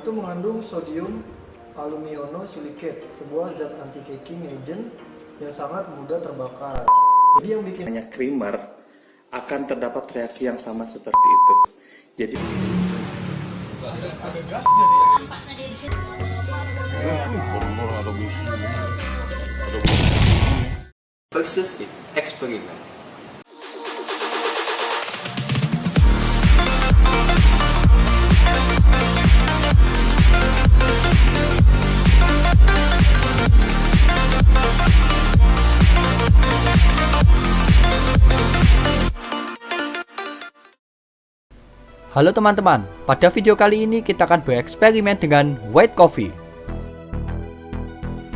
Itu mengandung sodium aluminiumsilikate, sebuah zat anti-caking agent yang sangat mudah terbakar. Jadi yang bikin krimer akan terdapat reaksi yang sama seperti itu. Jadi ada gas jadi Versus In Xperiment. Halo teman-teman, pada video kali ini kita akan bereksperimen dengan white coffee.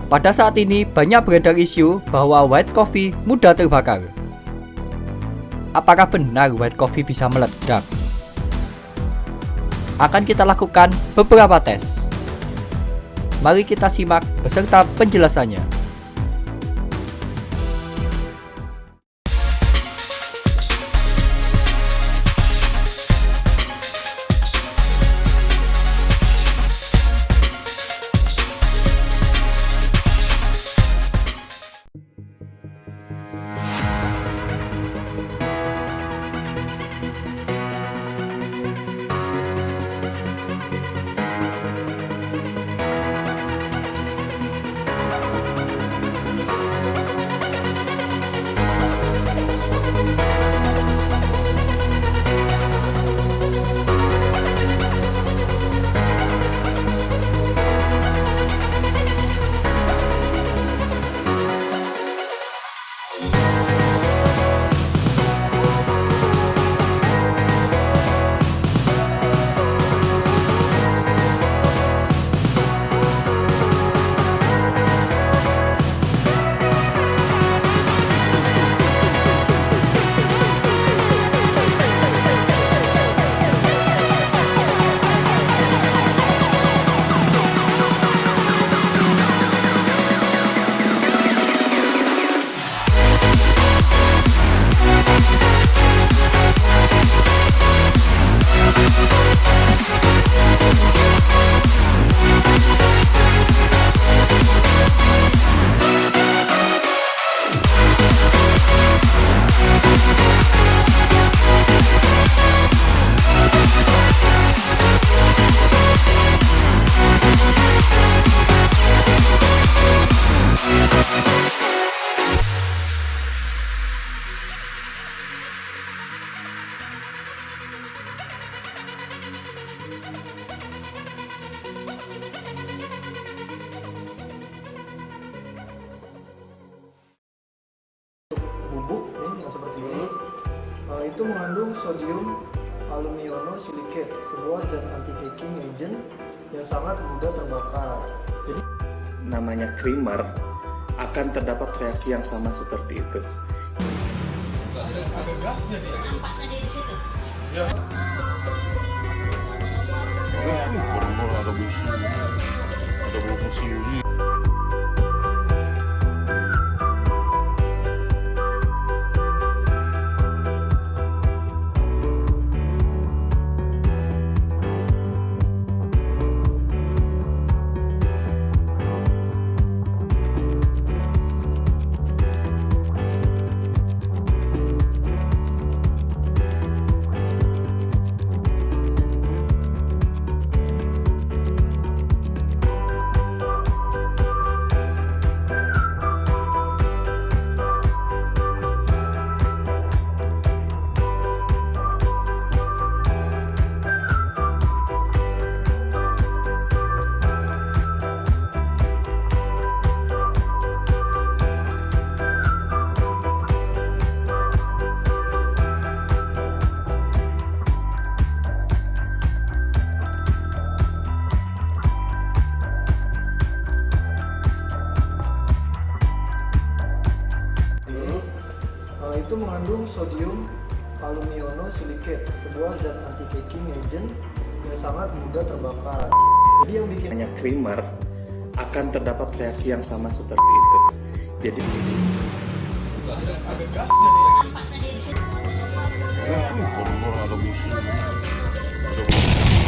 Pada saat ini banyak beredar isu bahwa white coffee mudah terbakar. Apakah benar white coffee bisa meledak? Akan kita lakukan beberapa tes. Mari kita simak beserta penjelasannya. bubuk nih yang seperti ini. Itu mengandung sodium aluminiumsilikate, sebuah zat anti-caking agent yang sangat mudah terbakar. Jadi namanya krimer akan terdapat reaksi yang sama seperti itu. ada gas jadi ya. Ada besi, ada bau mesin. itu mengandung sodium aluminiumsilikate, sebuah zat anti-caking agent yang sangat mudah terbakar. Jadi yang bikin namanya krimer akan terdapat reaksi yang sama seperti itu. Jadi ada gas jadi Ada besi, ada bau mesin.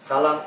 Salam